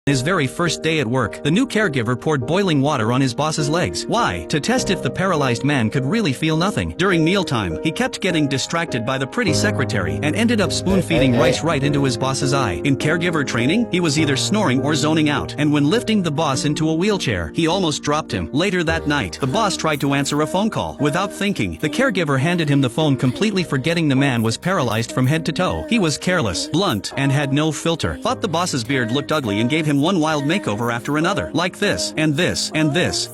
His very first day at work, the new caregiver poured boiling water on his boss's legs. Why? To test if the paralyzed man could really feel nothing. During mealtime, he kept getting distracted by the pretty secretary and ended up spoon-feeding rice right into his boss's eye. In caregiver training, he was either snoring or zoning out, and when lifting the boss into a wheelchair, he almost dropped him. Later that night, the boss tried to answer a phone call. Without thinking, the caregiver handed him the phone, completely forgetting the man was paralyzed from head to toe. He was careless, blunt, and had no filter. Thought the boss's beard looked ugly and gave him one wild makeover after another. Like this, and this, and this.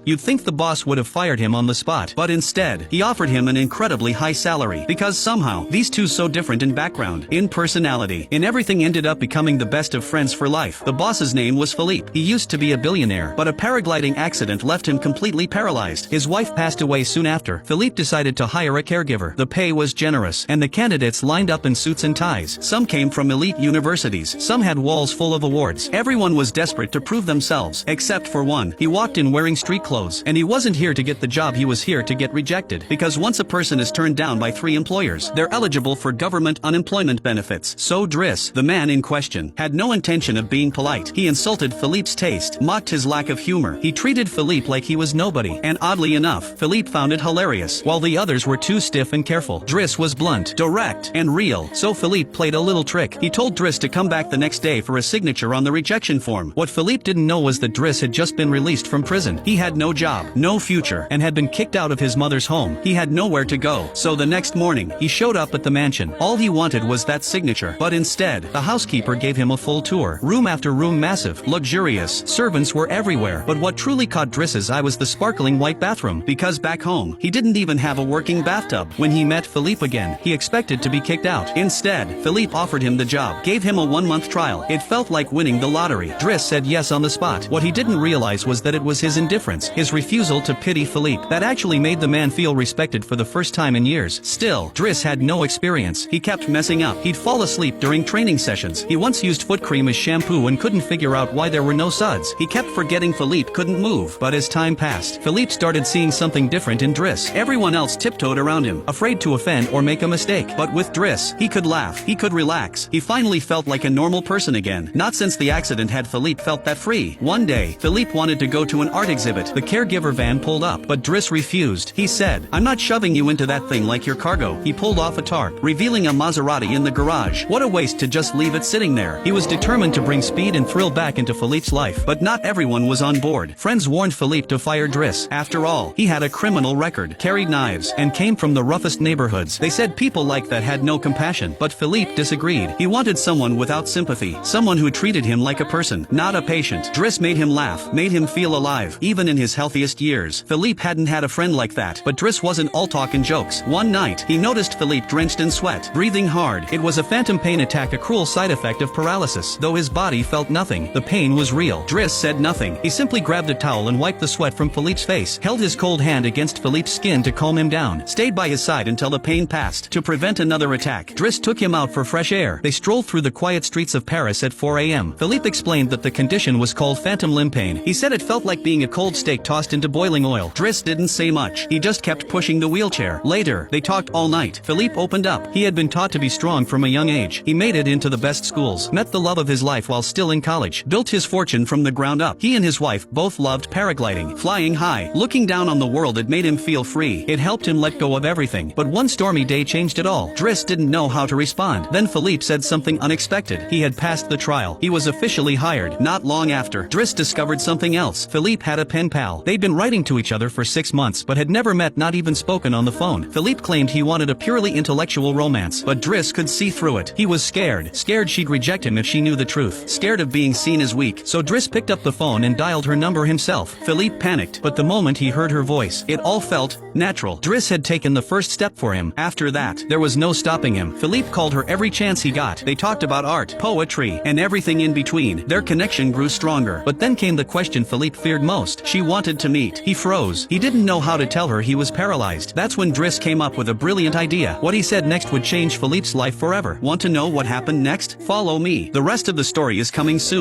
You'd think the boss would have fired him on the spot, but instead, he offered him an incredibly high salary, because somehow, these two so different in background, in personality, in everything, ended up becoming the best of friends for life. The boss's name was Philippe. He used to be a billionaire, but a paragliding accident left him completely paralyzed. His wife passed away soon after. Philippe decided to hire a caregiver. The pay was generous, and the candidates lined up in suits and ties. Some came from elite universities, some had walls full of awards. Everyone was desperate to prove themselves, except for one. He walked in wearing street clothes, and he wasn't here to get the job, he was here to get rejected. Because once a person is turned down by 3 employers, they're eligible for government unemployment benefits. So Driss, the man in question, had no intention of being polite. He insulted Philippe's taste, mocked his lack of humor. He treated Philippe like he was nobody, and oddly enough, Philippe found it hilarious. While the others were too stiff and careful, Driss was blunt, direct, and real. So Philippe played a little trick. He told Driss to come back the next day for a signature on the rejection form. What Philippe didn't know was that Driss had just been released from prison. He had no job, no future, and had been kicked out of his mother's home. He had nowhere to go. So the next morning, he showed up at the mansion. All he wanted was that signature. But instead, the housekeeper gave him a full tour. Room after room, massive, luxurious. Servants were everywhere. But what truly caught Driss's eye was the sparkling white bathroom. Because back home, he didn't even have a working bathtub. When he met Philippe again, he expected to be kicked out. Instead, Philippe offered him the job, gave him a 1-month trial. It felt like winning the lottery. Driss said yes on the spot. What he didn't realize was that it was his indifference, his refusal to pity Philippe, that actually made the man feel respected for the first time in years. Still, Driss had no experience. He kept messing up. He'd fall asleep during training sessions. He once used foot cream as shampoo and couldn't figure out why there were no suds. He kept forgetting Philippe couldn't move. But as time passed, Philippe started seeing something different in Driss. Everyone else tiptoed around him, afraid to offend or make a mistake. But with Driss, he could laugh. He could relax. He finally felt like a normal person again. Not since the accident had Philippe felt that free. One day, Philippe wanted to go to an art exhibit. The caregiver van pulled up, but Driss refused. He said, "I'm not shoving you into that thing like your cargo." He pulled off a tarp, revealing a Maserati in the garage. What a waste to just leave it sitting there. He was determined to bring speed and thrill back into Philippe's life, but not everyone was on board. Friends warned Philippe to fire Driss. After all, he had a criminal record, carried knives, and came from the roughest neighborhoods. They said people like that had no compassion, but Philippe disagreed. He wanted someone without sympathy, someone who treated him like a person, not a patient. Driss made him laugh, made him feel alive, even in his healthiest years. Philippe hadn't had a friend like that, but Driss wasn't all talk and jokes. One night, he noticed Philippe drenched in sweat, breathing hard. It was a phantom pain attack, a cruel side effect of paralysis. Though his body felt nothing, the pain was real. Driss said nothing. He simply grabbed a towel and wiped the sweat from Philippe's face, held his cold hand against Philippe's skin to calm him down, stayed by his side until the pain passed. To prevent another attack, Driss took him out for fresh air. They strolled through the quiet streets of Paris at 4 a.m. Philippe explained that the condition was called phantom limb pain. He said it felt like being a cold steak tossed into boiling oil. Driss didn't say much. He just kept pushing the wheelchair. Later, they talked all night. Philippe opened up. He had been taught to be strong from a young age. He made it into the best schools, met the love of his life while still in college, built his fortune from the ground up. He and his wife both loved paragliding, flying high. Looking down on the world, it made him feel free. It helped him let go of everything. But one stormy day changed it all. Driss didn't know how to respond. Then Philippe said something unexpected. He had passed the trial. He was officially hired. Not long after, Driss discovered something else. Philippe had a pen pal. They'd been writing to each other for 6 months, but had never met, not even spoken on the phone. Philippe claimed he wanted a purely intellectual romance, but Driss could see through it. He was scared she'd reject him if she knew the truth, scared of being seen as weak. So Driss picked up the phone and dialed her number himself. Philippe panicked, but the moment he heard her voice, it all felt natural. Driss had taken the first step for him. After that, there was no stopping him. Philippe called her every chance he got. They talked about art, poetry, and everything in between. Their connection grew stronger. But then came the question Philippe feared most. She wanted to meet. He froze. He didn't know how to tell her he was paralyzed. That's when Driss came up with a brilliant idea. What he said next would change Philippe's life forever. Want to know what happened next? Follow me. The rest of the story is coming soon.